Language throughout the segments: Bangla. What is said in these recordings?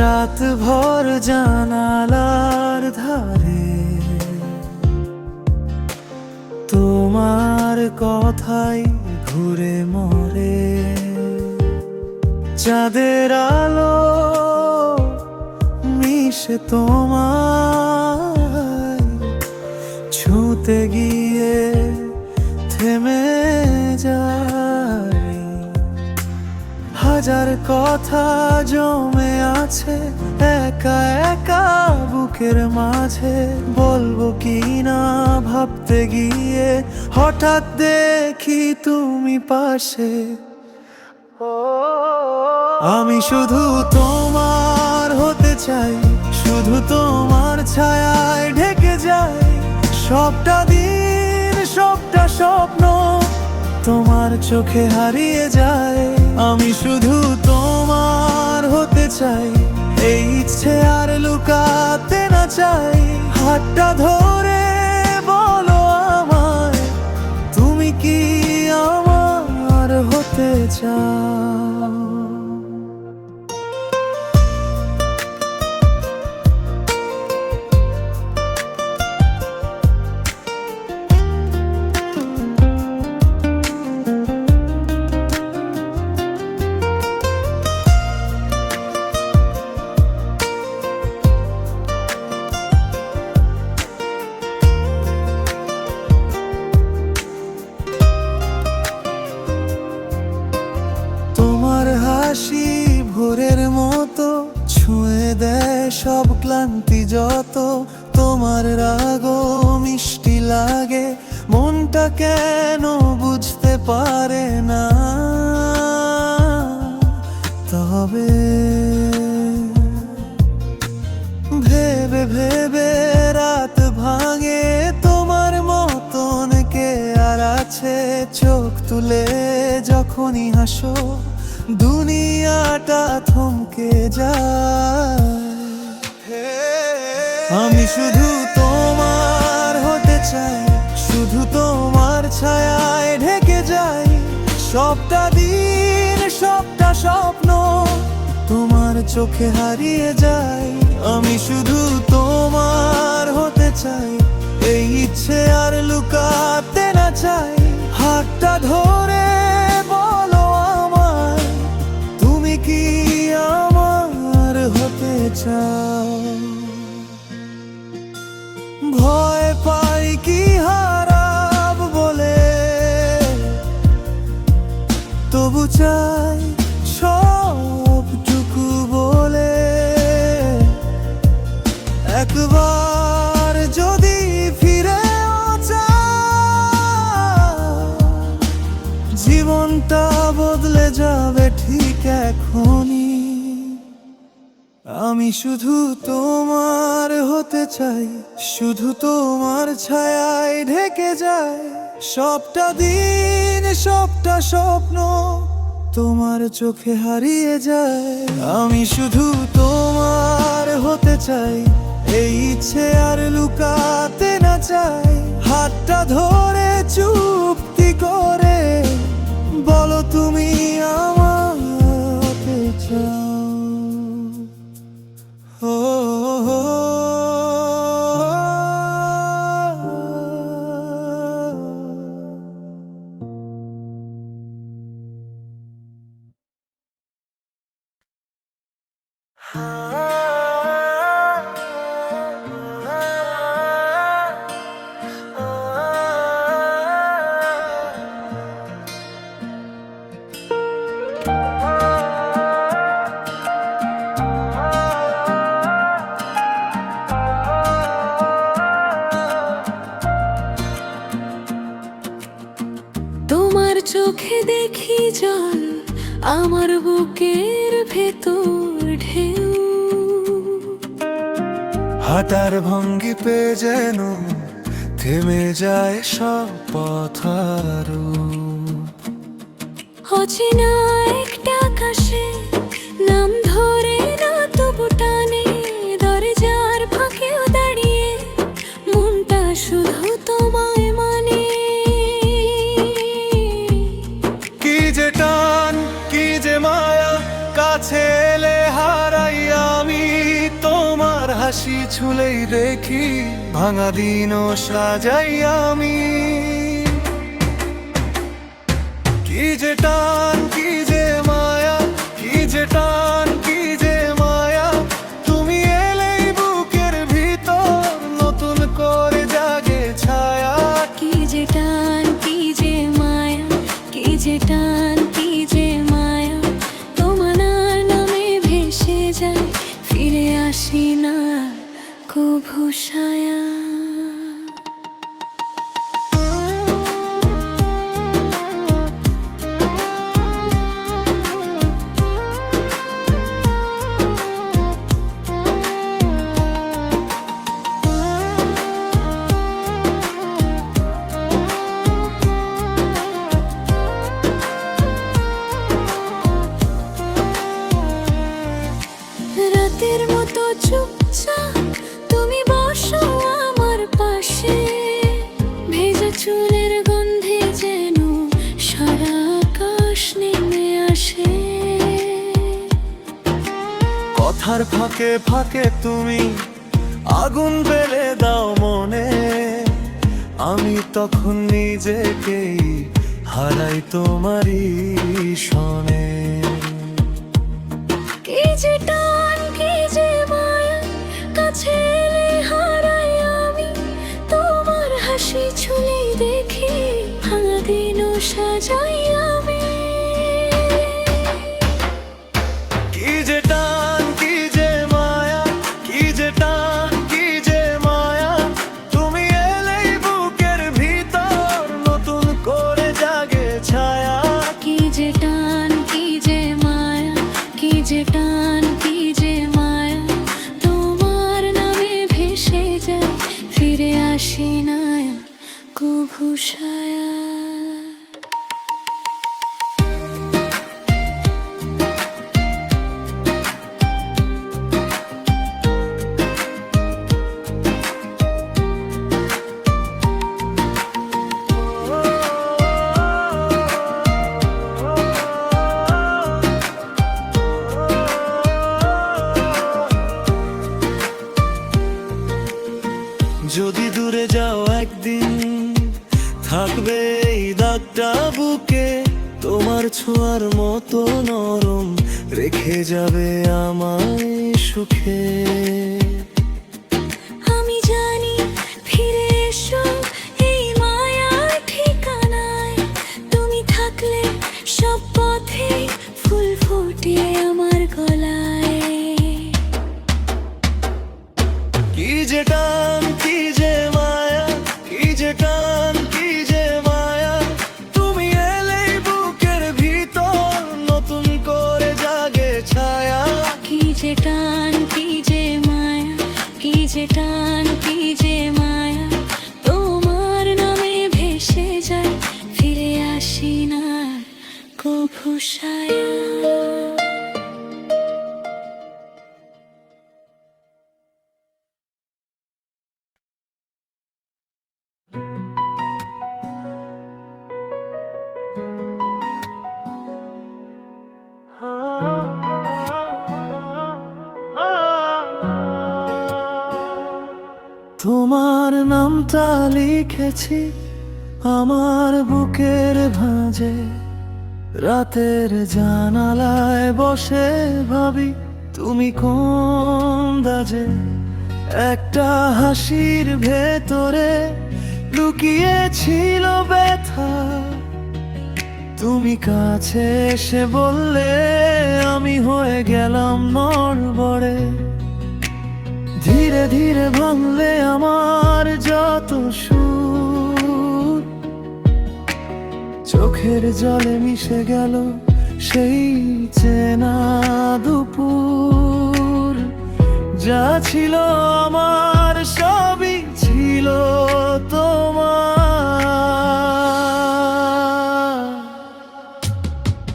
রাত ভর জানালার ধারে তোমার কথাই ঘুরে মরে। চাঁদের আলো মিশে তোমায় ছুঁতে গিয়ে থেমে যায়। হাজার কথা জমে আছে একা একা বুকের মাঝে, বলবো কি না ভাবতে গিয়ে হঠাৎ দেখি তুমি পাশে। আমি শুধু তোমার হতে চাই, শুধু তোমার ছায়ায় ঢেকে যাই। সবটা দিন সবটা স্বপ্ন তোমার চোখে হারিয়ে যায়। আমি শুধু তোমার হতে চাই, এই ইচ্ছে আর লুকাতে না চাই। হাতটা ধরে বলো আমায়, তুমি কি আমার হতে চাও? হাসি ভোরের মতো ছুঁয়ে দেয় সব ক্লান্তি যত। তোমার রাগও মিষ্টি লাগে, মনটা কেন বুঝতে পারে না। তবে ভেবে ভেবে রাত ভাঙে, তোমার মতন কে আর আছে। চোখ তুলে যখনই হাসো দুনিয়াটা থমকে যায়। আমি শুধু তোমার হতে চাই, শুধু তোমার ছায়ায় ঢেকে যাই। সবটা দিন সবটা স্বপ্ন তোমার চোখে হারিয়ে যায়। আমি শুধু তোমার হতে চাই, এই ইচ্ছে আর লুকাতে না চাই। হাতটা ধরে বলো আমায়, তুমি কি আমার হতে চাও? ভয় পাই কি হারাব বলে, তবু চাই সবটুকু বলে। একবার যদি ফিরেও যাও, জীবনটা বদলে যাবে ঠিক এখনই। আমি শুধু তোমার হতে চাই, শুধু তোমার ছায়ায় ঢেকে যায়। সবটা দিন সবটা স্বপ্ন তোমার চোখে হারিয়ে যায়। আমি শুধু তোমার হতে চাই, এই ইচ্ছে আর লুকাতে না চাই। হাতটা ধরে চুক্তি করে বলো তুমি আমার হতে চাও। তোমার চোখে দেখি জল, আমার বুকের ভেতর ঢেউ। হাঁটার ভঙ্গি পেয়ে যেন থেমে যায় সব পথারু। অচেনা একটা আকাশে নাম ধরে না তবু টানে, দরজার ফাঁকেও দাঁড়িয়ে মনটা শুধু তোমায় মানে। কি যে টান কি যে মায়া, কাছে এলে হারাইয়া হাসি ছুলেই দেখি ভাঙা দিনও সাজাই আমি। কি যে টান, কি যে মায়া, কি যে টান, কি যে মায়া, তুমি এলেই বুকের ভিতর নতুন করে জাগে ছায়া। কি যে টান, কি যে মায়া, কি যে টান, কি যে মায়া, তোমার নামে ভেসে যায়, ফিরে আসি না কভু ছায়া। রাতের মতো চুপচাপ তুমি বসো আমার পাশে, ভেজা চুলের গন্ধে যেন সারা আকাশ নেমে আসে। কথার ফাঁকে ফাঁকে তুমি আগুন ফেলে দাও মনে, আমি তখন নিজেকেই হারাই তোমারই শোনে। কি যে টান, কি যে মায়া, কাছে এলে হারাই আমি, তোমার হাসি ছুলেই দেখি ভাঙা দিনও সাজাই আমি। কি যে টান, কি যে মায়া, কি যে টান, কি যে মায়া, তুমি এলেই বুকের ভিতর নতুন করে জাগে ছায়া। কি যে টান, কি যে মায়া, কি যে টান, কি যে মায়া, তোমার নামে ভেসে যায়, ফিরে আসি না কভু ছায়া। যদি দূরে যাও একদিন, থাকবে এই দাগটা বুকে, তোমার ছোঁয়ার মতো নরম রেখে যাবে আমায় সুখে। আমি জানি ফিরে এসো এই মায়ার ঠিকানায়, তুমি থাকলে সব পথে ফুল ফোটে আমার গলায়। কি যে টান, কি যে মায়া, কি যে টান, কি যে মায়া, তুমি এলেই বুকের ভিতর নতুন করে জাগে ছায়া। কি যে টান, কি যে মায়া, কি যে টান, কি যে মায়া, তোমার নামে ভেসে যায়, ফিরে আসি না কভু ছায়া। তোমার নামটা লিখেছি আমার বুকের ভাঁজে, রাতের জানালায় বসে ভাবি তুমি কোন দাজে। একটা হাসির ভেতরে লুকিয়ে ছিল ব্যথা, তুমি কাছে এসে বললে আমি হয়ে গেলাম নড়বড়ে। ধীরে ধীরে ভাঙলে আমার যত সুর, চোখের জলে মিশে গেল সেই চেনা দুপুর। যা ছিল আমার সবই ছিল তোমার,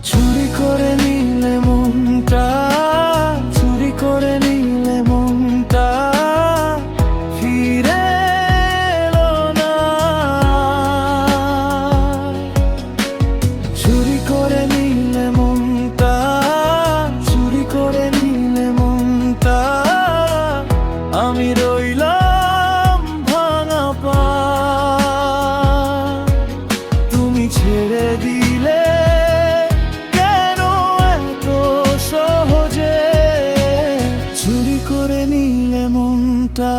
চুরি করে নিলে মনটা, চুরি করে নিলে মনটা, ফিরে এলো না। চুরি করে নিলে মনটা, চুরি করে নিলে মনটা, মনটা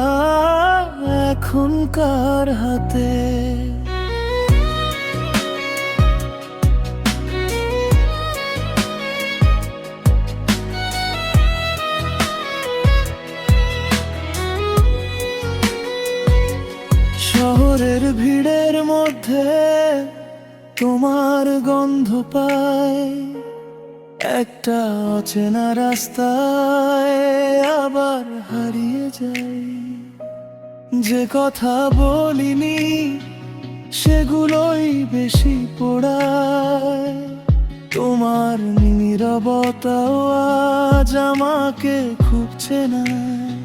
এখন কার হাতে? শহরের ভিড়ের মধ্যে তোমার গন্ধ পাই, একটা অচেনা রাস্তায় আবার হারিয়ে যাই। যে কথা বলিনি সেগুলোই বেশি পোড়ায়, তোমার নীরবতাও আজ আমাকে খুব চেনায়।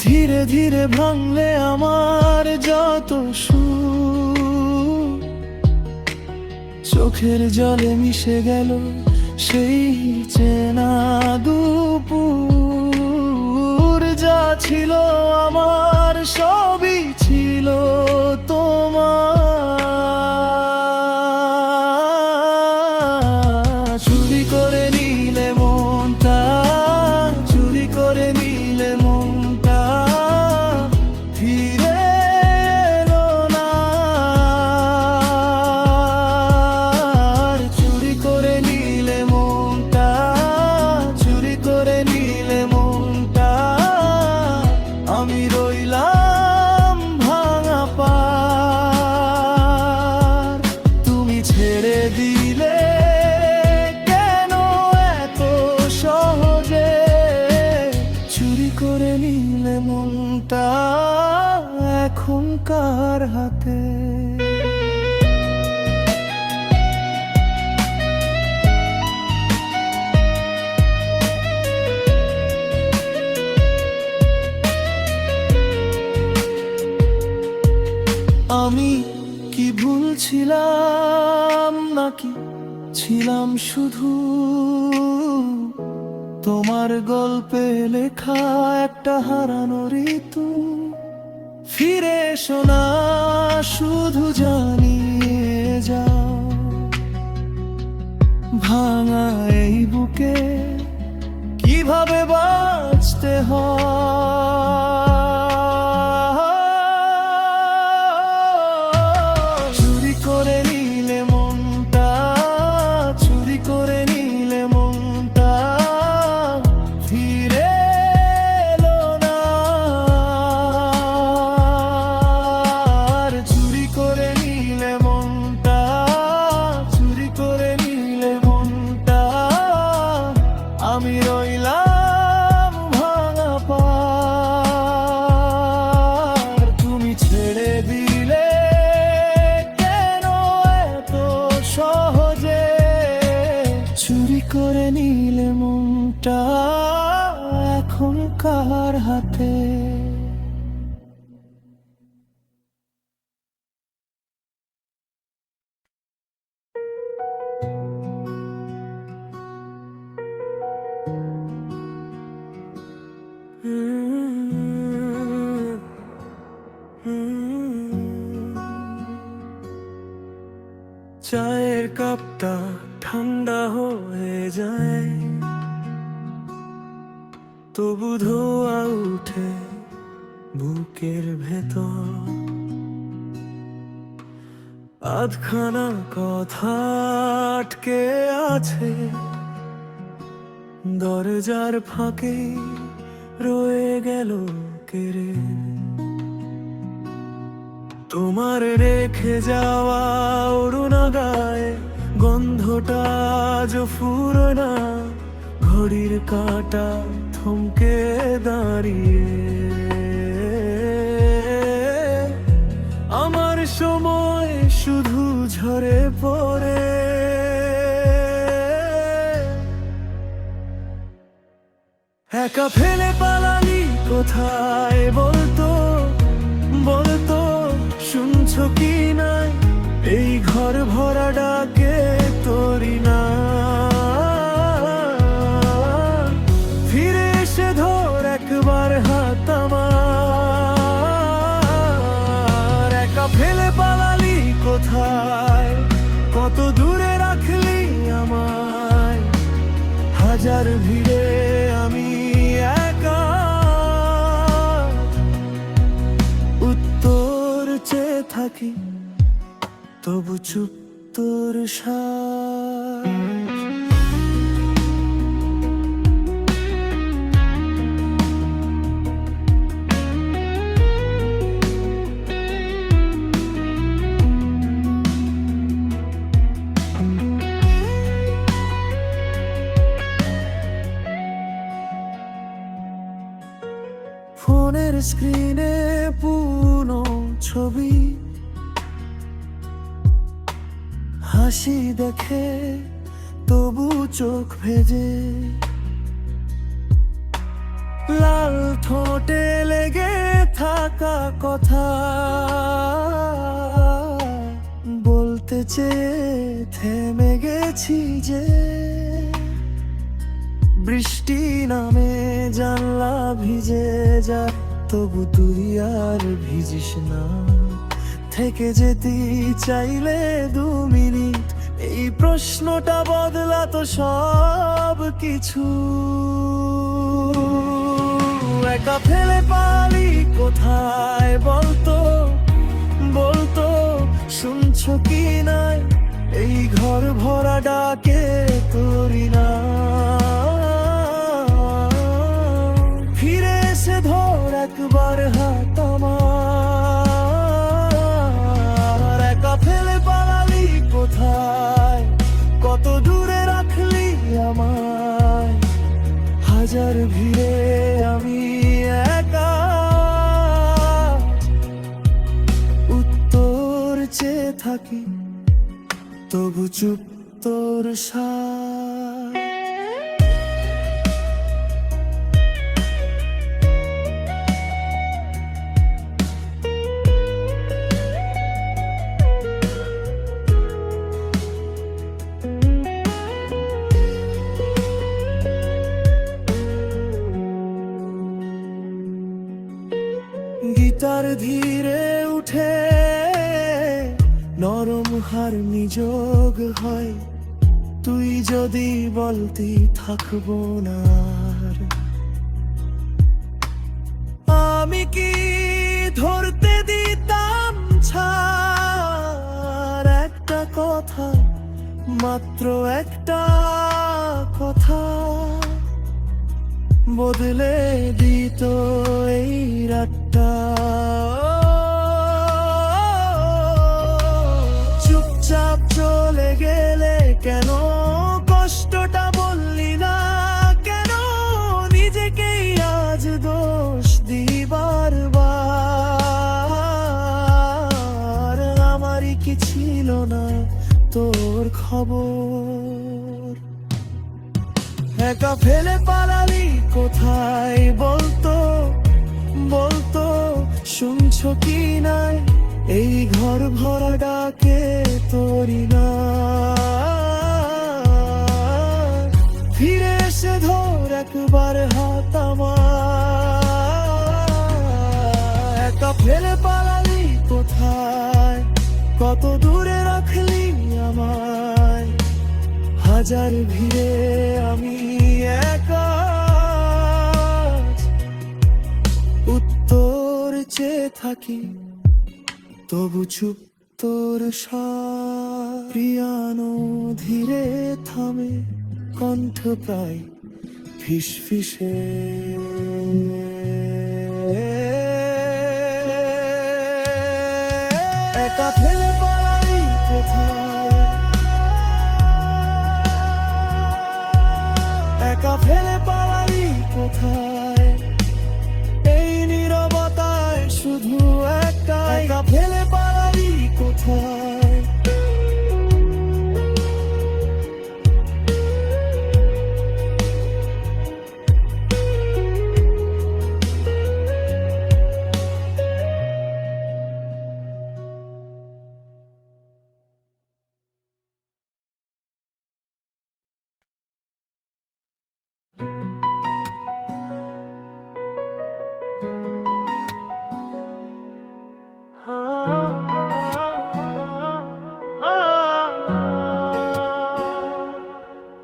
ধীরে ধীরে ভাঙলে আমার যত সুর, চোখের জলে মিশে গেল সেই চেনা দুপুর। যা ছিল আমার সবই ছিল তোমার। চুরি করে নিলে মনটা, চুরি করে নিলে মনটা, ফিরে এলো না। চুরি করে নিলে মনটা, চুরি করে নিলে মনটা, আমি রইলাম ভাঙা পার। তুমি ছেড়ে দিলে কেন এত সহজে? চুরি করে নিলে মনটা এখন কার হাতে? আমি কি ভুল ছিলাম, নাকি ছিলাম শুধু তোমার গল্পে লেখা একটা হারানো ঋতু? ফিরে এসো না, শুধু জানিয়ে যাও ভাঙা এই বুকে কিভাবে বাঁচতে হয়। চুরি করে নিলে মনটা, চুরি করে নিলে মনটা, ফিরে এলো না। চুরি করে নিলে মনটা, চুরি করে নিলে মনটা, আমি রইলাম ভাঙা পার। তুমি ছেড়ে দিলে কেন এত সহজে? চুরি করে নিলে মনটা এখন কার হাতে? চায়ের কাপটা ঠান্ডা হয়ে যায়, তবু ধোয়া উঠে বুকের ভেতর। আধখানা কথা আটকে আছে দরজার ফাঁকে, রয়ে গেল কেড়ে। তোমার রেখে যাওয়া অরুণা গায়ে গন্ধটা আজ ফুরো না। ঘড়ির কাঁটা থমকে দাঁড়িয়ে, আমার সময় শুধু ঝরে পড়ে। একা ফেলে পালালি কোথায় বলতো, বলতো শুনছো কি না এই ঘর ভরা ডাকে তোরি না? ফিরে এসে ধর একবার হাত আমার। একা ফেলে পালালি কোথায়, কত দূরে রাখলি আমায়। হাজার ভিড়ে আমি একা থাকি, তবু চুপ তোর শ্বাস। ফোনের স্ক্রিনে পুরনো ছবি, হাসি দেখে তবু চোখ ভেজে, লাল ঠোঁটে লেগে থাকা কথা বলতে চেয়ে থেমে গেছি যে। বৃষ্টি নামে জানলা ভিজে যায়, তবু তুই আর ভিজিস না। থেকে যেতে চাইলে 2 মিনিট, এই প্রশ্নটা বদলাতো সব কিছু। একা ফেলে পালি কোথায় বলতো, বলতো শুনছো কি নাই, এই ঘর ভরা ডাকে তোরি না। ফিরে এসে ধর একবার হাত আমার, একা ফেলে পালালি কোথায়, কত দূরে রাখলি আমায়। হাজার ভিড়ে আমি একা, উত্তর চেয়ে থাকি, তবু চুপ তোর শ্বাস। গিটার ধীরে উঠে, নরম হার নিযোগ হয়, তুই যদি বলতি থাকবো না আর। আমি কি ধরতে দিতাম ছাড়, একটা কথা, মাত্র একটা কথা বদলে দিত এই রাতটা। চুপচাপ চলে গেলে কেন, কষ্টটা বললি না কেন, নিজেকেই আজ দোষ দিবার বার। আমারই কি ছিল না তোর খবর, একা ফেলে পালালি কোথায় বলতো, বলতো শুনছো কি নাই, এই ঘর ভরা ডাকে তোরি না। ফিরে এসে ধর একবার হাত আমার, একা ফেলে পালালি কোথায়, কত দূরে রাখলি আমায়। হাজার ভিড়ে আমি একা, উত্তর চেয়ে থাকি, তবু চুপ তোর শ্বাস। পিয়ানো ধীরে থামে, কণ্ঠ প্রায় ফিসফিসে। একা ফেলে পালাই কোথায়, একা ফেলে পালাই কোথায়, এই নীরবতায় শুধু একটা। একা ফেলে পালাই কোথায়,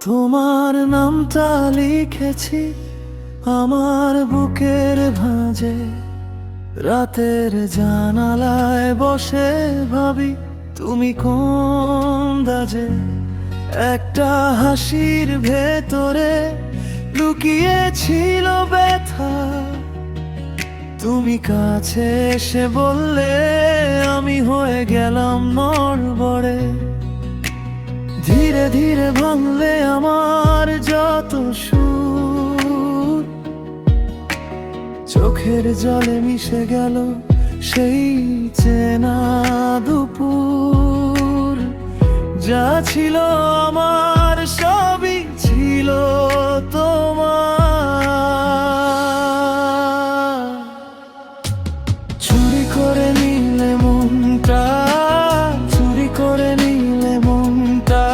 তোমার নামটা লিখেছি আমার বুকের ভাঁজে, রাতের জানালায় বসে ভাবি তুমি কোন দাজে, একটা হাসির ভেতরে লুকিয়ে ছিল ব্যথা। তুমি কাছে এসে বললে আমি হয়ে গেলাম নড়বড়ে। ধীরে ধীরে ভাঙলে আমার যত সুর, চোখের জলে মিশে গেল সেই চেনা দুপুর। যা ছিল আমার সবই ছিল তোমার। চুরি করে নিলে মনটা, চুরি করে নিলে মনটা,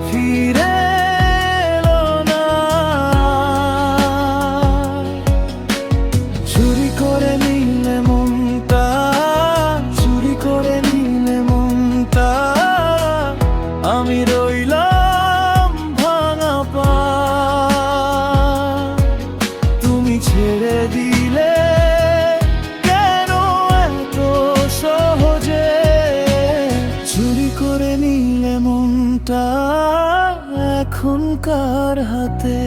ফিরে এলো না। চুরি করে নিলে মনটা, চুরি করে নিলে মনটা, আমি রইলাম ভাঙা পা। তুমি ছেড়ে দিলে কেন এত সহজে, চুরি করে নিলে মনটা এখনকার হাতে।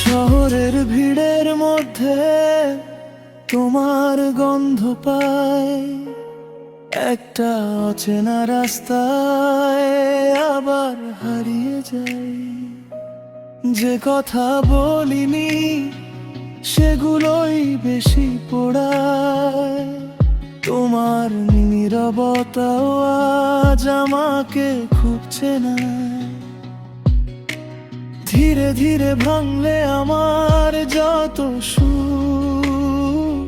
শহরের ভিড়ের মধ্যে তোমার গন্ধ পাই, একটা অচেনা রাস্তায় আবার হারিয়ে যাই। যে কথা বলিনি সেগুলোই বেশি পোড়ায়, তোমার নীরবতাও আজ আমাকে খুব চেনায়। ধীরে ধীরে ভাঙলে আমার যত সুর,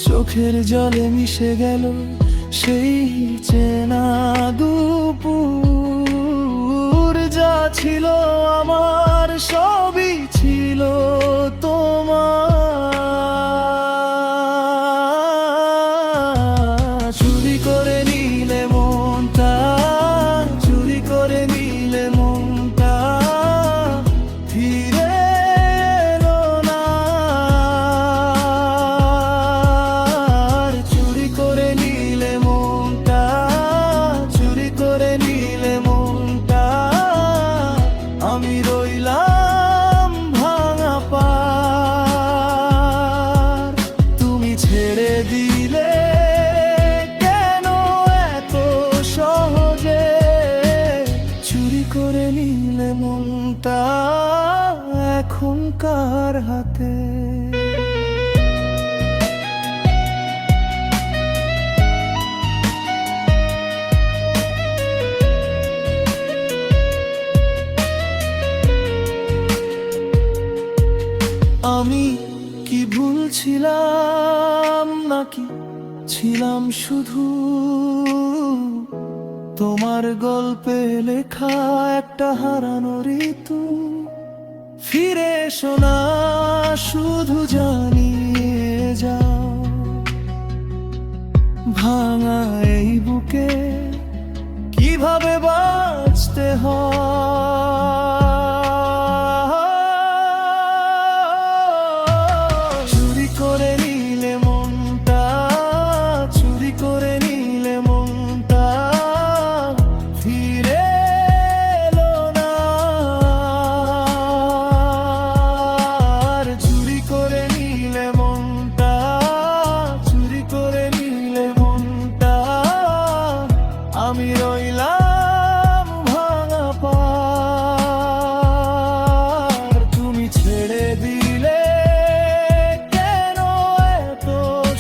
চোখের জলে মিশে গেল সেই চেনা দুপুর। যা ছিল আমার সবই ছিল তোমার। চুরি করে নিলে মনটা, চুরি করে নিলে মনটা, ফিরে এলো না। চুরি করে নিলে মনটা, চুরি করে নিলে মনটা, আমি রইলাম ভাঙা পার। তুমি ছেড়ে দিলে কেন এত সহজে, চুরি করে নিলে মনটা এখনকার হাতে। আমি কি ভুল ছিলাম নাকি ছিলাম শুধু তোমার গল্পে লেখা একটা হারানো ঋতু? ফিরে এসো না, শুধু জানিয়ে যাও ভাঙা এই বুকে কিভাবে বাঁচতে হয়। চুরি করে নিলে মনটা, চুরি করে নিলে মনটা, ফিরে এলো না। চুরি করে নিলে মনটা, চুরি করে নিলে মনটা, আমি রইলাম ভাঙা পার। তুমি ছেড়ে দিলে কেন এত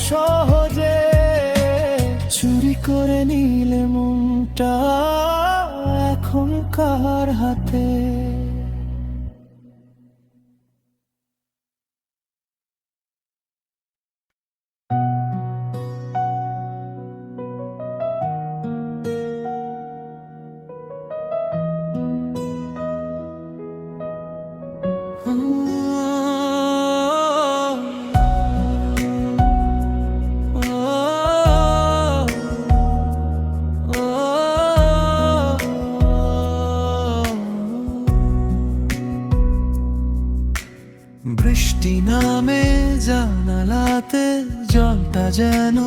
সহজে, চুরি করে নিলে মনটা এখনকার হাতে। ও বৃষ্টি নামে জানালাতে, জলটা যেন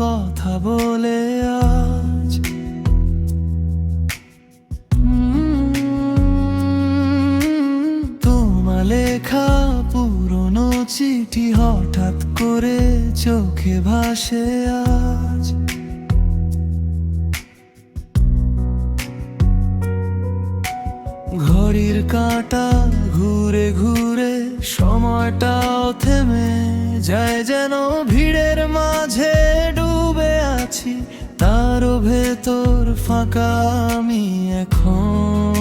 কথা বলে আজ। তোমার লেখা পুরনো চিঠি হঠাৎ করে চোখে ভাসে আজ। ঘড়ির কাঁটা ঘুরে ঘুরে সময়টাও থেমে যায়, যেন ভিড়ের মাঝে ডুবে আছি, তারও ভেতর ফাঁকা আমি এখন।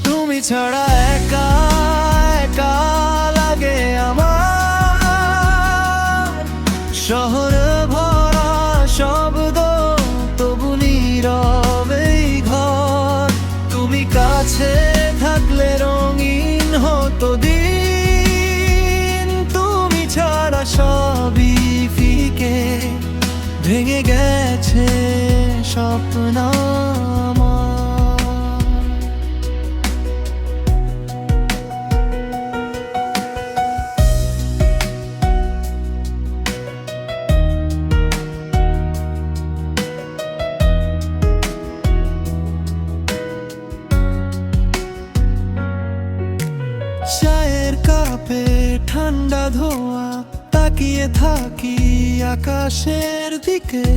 তুমি ছাড়া একা একা লাগে আমার, শহর ভরা শব্দ তবু নীরবে এই ঘর। তুমি কাছে থাকলে রঙিন হতো দিন, তুমি ছাড়া সবই ফিকে, ভেঙে গেছে স্বপ্ন আমার। চায়ের কাপে ঠান্ডা ধোয়া, তাকিয়ে থাকি আকাশের দিকে।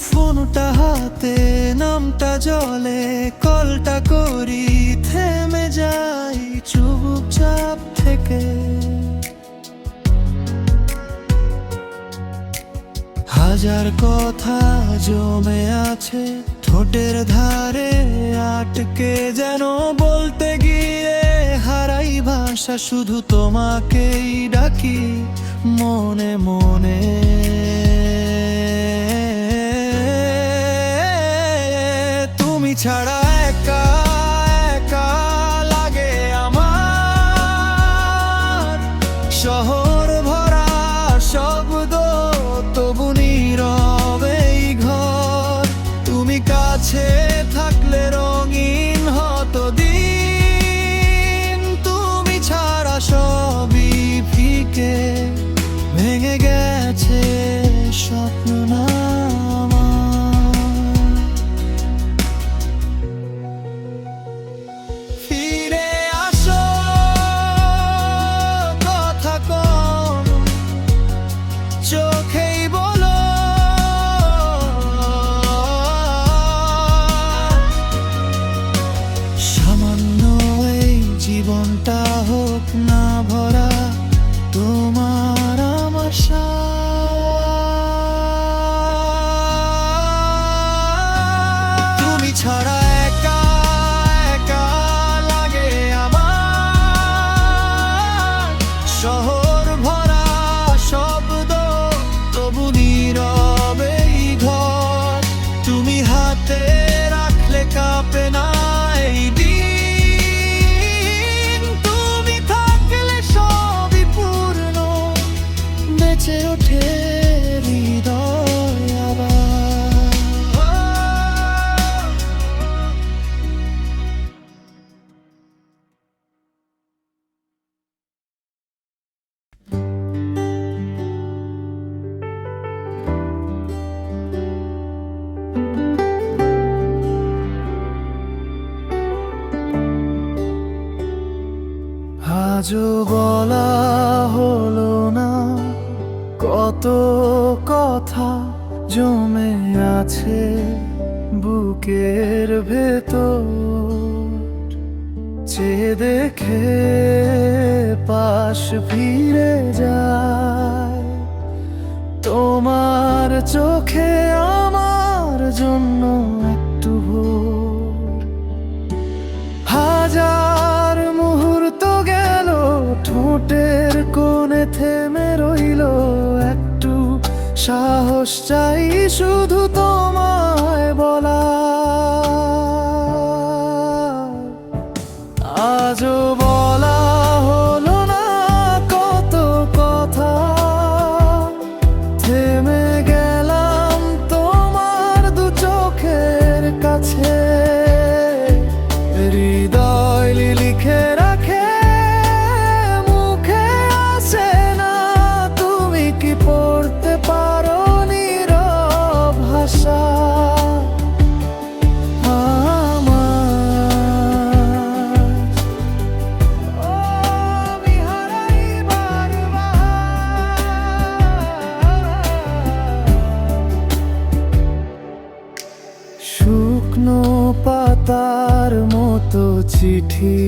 ফোনটা হাতে, নামটা জলে, কলটা করি, থেমে যাই চুপচাপ থেকে। হাজার কথা জমে আছে ঠোঁটের ধারে আটকে, যেন বলতে গিয়ে হারাই ভাষা, শুধু তোমাকেই ডাকি মনে মনে। তুমি ছাড়া একা একা লাগে আমার, শহর ভরা শব্দ তবু নীরবে এই ঘর। তুমি কাছে থাকলে রঙিন হতো দিন, তুমি ছাড়া সবই ফিকে, ভেঙে গেছে স্বপ্ন আমার। ফিরে আসো কথা কম, চোখেই বলো সামান্য এই জীবনটা হোক না ভরা তোমার আমার সাথ। তুমি ছাড়া একা একা লাগে আমার, শহর ভরা শব্দ তবু নীরবে এই ঘর। তুমি হাতে রাখলে কাঁপে না এই দিন, তুমি থাকলে সবই পূর্ণ, বেঁচে ওঠে হৃদয় আবার। আজও বলা হলো না কত কথা জমে আছে বুকের ভেতর, চেয়ে দেখে পাশ ফিরে যায় তোমার চোখে আমার জন্য একটু ভোর। হাজার মুহূর্ত গেল, ঠোঁটের কোণে থেমে রইল একটু সাহস চাই শুধু তোমায় বলা। আজও বলা হলো না কত কথা, থেমে গেলাম তো পাতার মতো চিঠি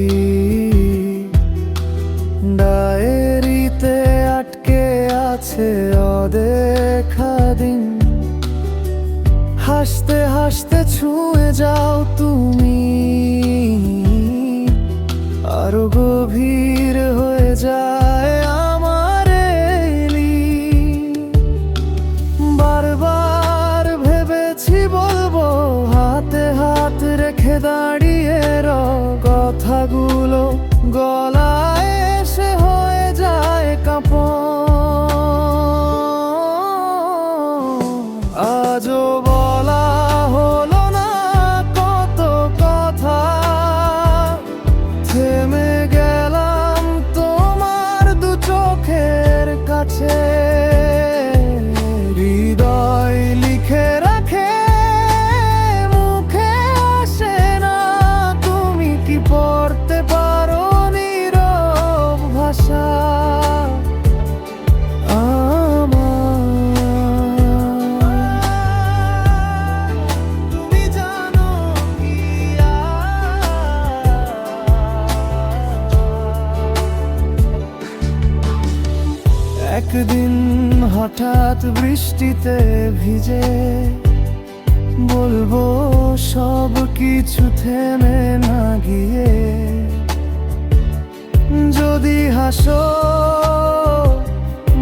ডায়েরিতে আটকে আছে অদেখা দিন। হাসতে হাসতে ছুঁয়ে যাও তুমি, আরো গভীর হয়ে যায় আমার বারবার ভেবেছি বলবো, হাতে হাত রেখে দাঁড়িয়ে কথাগুলো গলায় এসে হয়ে যায় কাঁপন। আজও বলা হলো না কত কথা, থেমে গেলাম তোমার দু চোখের কাছে। হৃদয় লিখে রাখে, মুখে আসে না, তুমি কি পড়তে পারো নীরব ভাষা আমার? তুমি জানো কি একদিন হঠাৎ বৃষ্টিতে ভিজে বলবো সব কিছু থেমে না গিয়ে। যদি হাসো,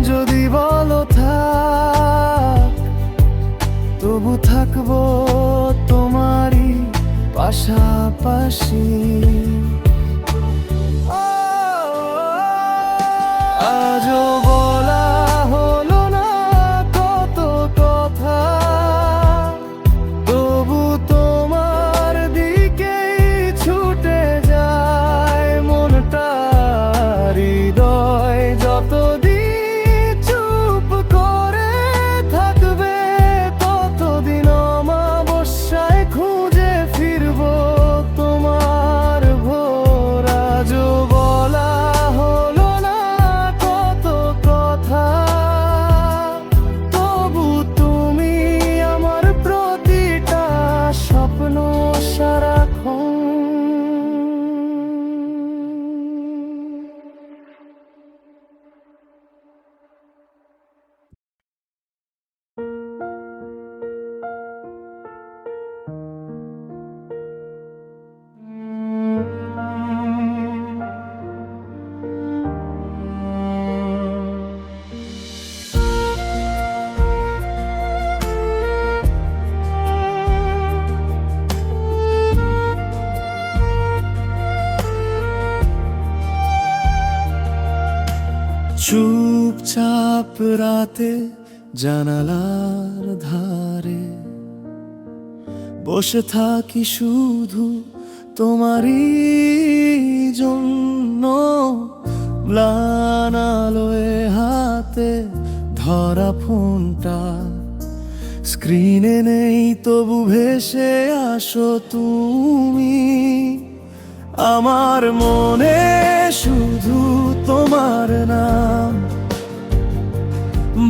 যদি বলো থাক, তবু থাকবো তোমারই পাশাপাশি। আজও বলা হলো না কত কথা, তবু তোমার দিকেই ছুটে যায় মনটা। হৃদয় যতদিন চুপ করে থাকবে, ততদিন অমাবস্যায় খুঁজে ফিরবো তোমার ভোর। আজও বলা হলো না কত কথা, তবু তুমি আমার প্রতিটা স্বপ্ন সারাক্ষণ। চুপচাপ রাতে জানালার ধারে বসে থাকি শুধু তোমারই জন্য। ম্লান আলোয় হাতে ধরা ফোনটা, স্ক্রিনে নেই তবু ভেসে আসো তুমি। আমার মনে শুধু তোমার নাম,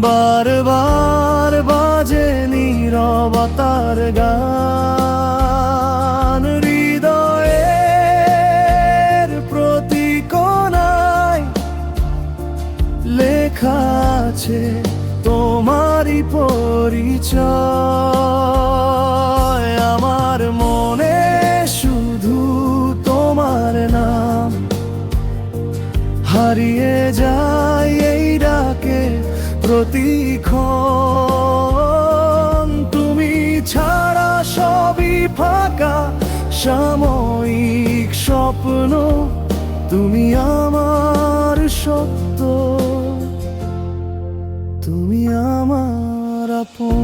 বারবার বাজে নীরবতার গান। হৃদয়ের প্রতি কোণায় লেখা আছে তোমারই পরিচয়। আমার মনে শুধু তোমার নাম, হারিয়ে যায় এই ডাকে প্রতিক্ষণ। তুমি ছাড়া সবই ফাঁকা সাময়িক স্বপ্ন, তুমি আমার সত্য, তুমি আমার আপন।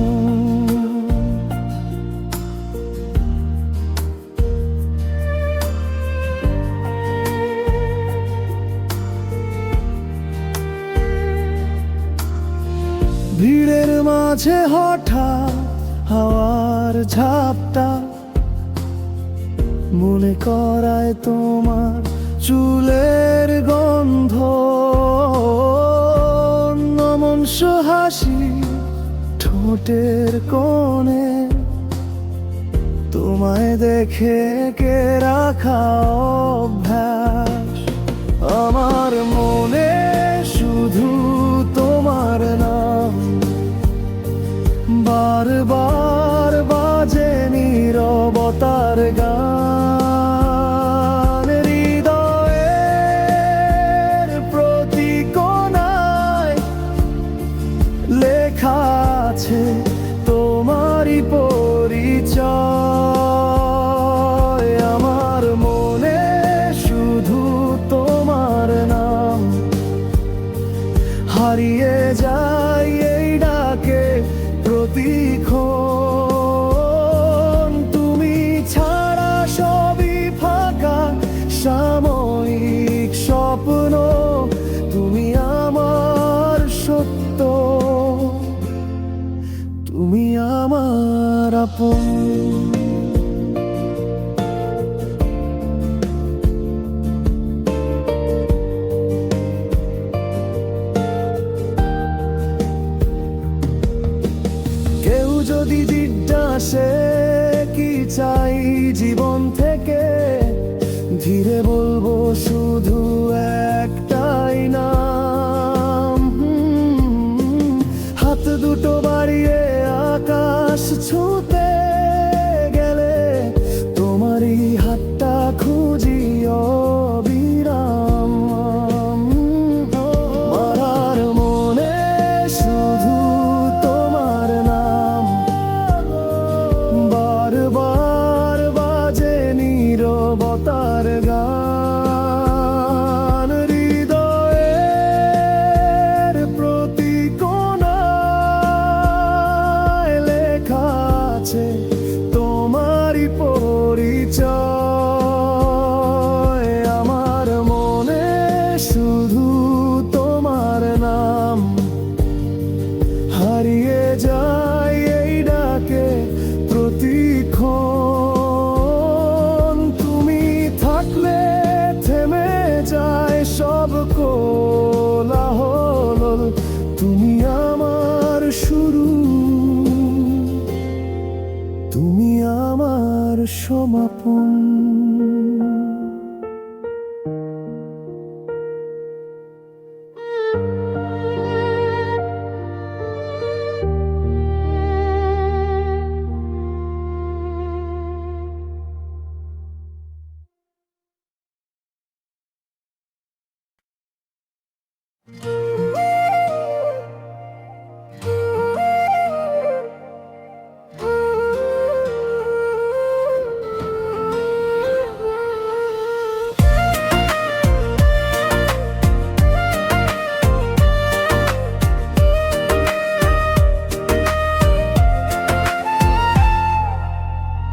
ভিড়ের মাঝে হঠাৎ হাওয়ার ঝাপটা মনে করায় তোমার চুলের গন্ধ। নমস্য হাসি ঠোঁটের কোণে, তোমায় দেখে কে রাখা অভ্যাস, আমার মনে শুধু তোমার নাম বারবার বাজে নীরবতার গান, হৃদয়ের প্রতি কোণায় লেখা আছে তোমারই পরিচয়, আমার মনে শুধু তোমার নাম হারিয়ে যায় এই ডাকে প্রতিক্ষণ, তুমি ছাড়া সবই ফাঁকা সাময়িক স্বপ্ন, তুমি আমার সত্য, তুমি আমার আপন। কেউ যদি জিজ্ঞাসে কি চাই জীবন থেকে, ধীরে বলবো শুধু একটাই নাম, হাত দুটো বাড়িয়ে আকাশ ছুঁতে গেলে তোমারই হাতটা খুঁজি অবিরাম, মারার মনে শুধু তোমার নাম বারবার বাজে নীরবতার গান, হৃদয়ের প্রতি কোণায় লেখা আছে তোমারই পরিচয়, আমার মনে শুধু তোমার নাম হারিয়ে যায় এই ডাকে প্রতিক্ষণ, তুমি থাকলে থেমে যায় সব কোলাহল, তুমি আমার শুরু, তুমি আমার সমাপন।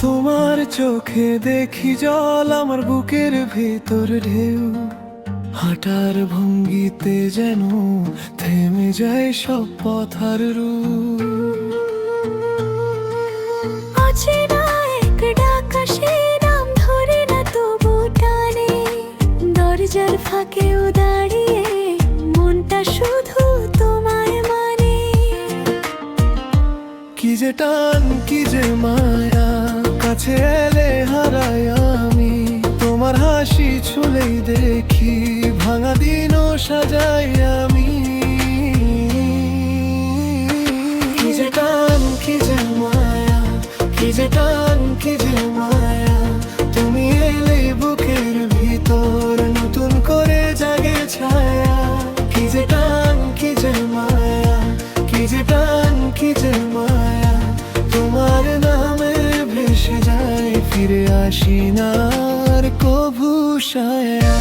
তোমার চোখে দেখি জল, আমার বুকের ভেতর ঢেউ, হাঁটার ভঙ্গিতে যেন থেমে যায় সব পথার রূপ, অচেনা এক ডাক আসে, নাম ধরে না তবু টানে, দরজার ফাঁকেও দাঁড়িয়ে মনটা শুধু তোমায় মানে, কি যে টান কি যে মায়া, কাছে এলে হারাই আমি, তোমার হাসি ছুলেই দেখি ভাঙা দিনও সাজাই আমি, কি যে টান কি যে মায়া, কি যে টান কি যে মায়া, তুমি এলে বুকের ভিতর নতুন করে জাগে ছায়া, কি যে টান কি যে মায়া, কি যে টান কি যে মায়া, তোমার নামে ভেসে যায় ফিরে আসি না আর কভু সায়া।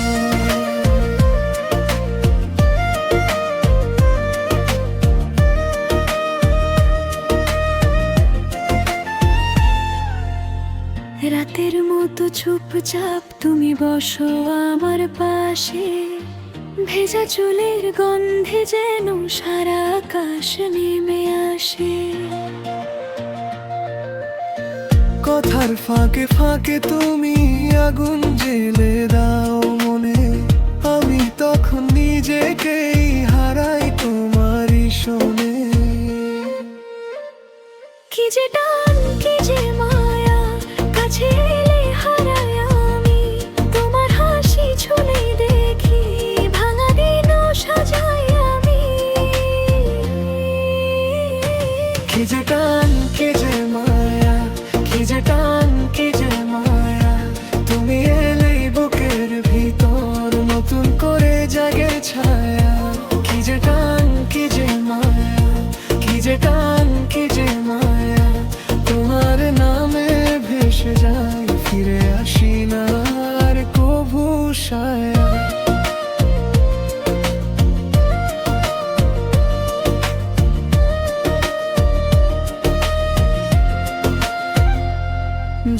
রাতের মতো চুপচাপ তুমি বসো আমার পাশে, ভেজা চুলের গন্ধে যেন সারা আকাশ নেমে আসে, কথার ফাঁকে ফাঁকে তুমি আগুন জ্বেলে দাও মনে, আমি তখন নিজেকেই হারাই তোমারই শোনে, কি যে টান কি যে মায়া,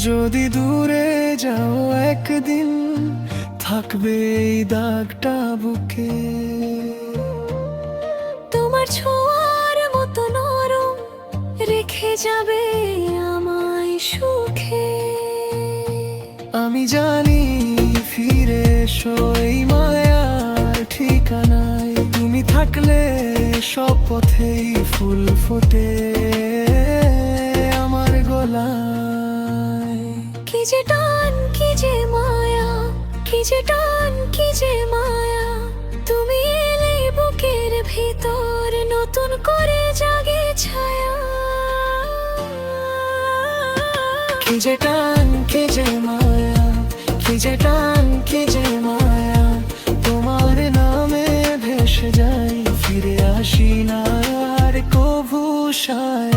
যদি দূরে যাও একদিন, থাকবে এই দাগটা বুকে। তোমার ছোঁয়ার মতো নরম রেখে যাবে আমায় সুখে। আমি জানি ফিরে এসো এই মায়ার ঠিকানায়, তুমি থাকলে সব পথেই ফুল ফোটে আমার গলায়। কি যে টান, কি যে মায়া, কি যে টান, কি যে মায়া, তুমি এলে বুকের ভিতর নতুন করে জাগে ছায়া। কি যে টান, কি যে মায়া, কি যে টান, কি যে মায়া, তোমার নামে ভেসে যাই, ফিরে আসি না আর কভু সায়া।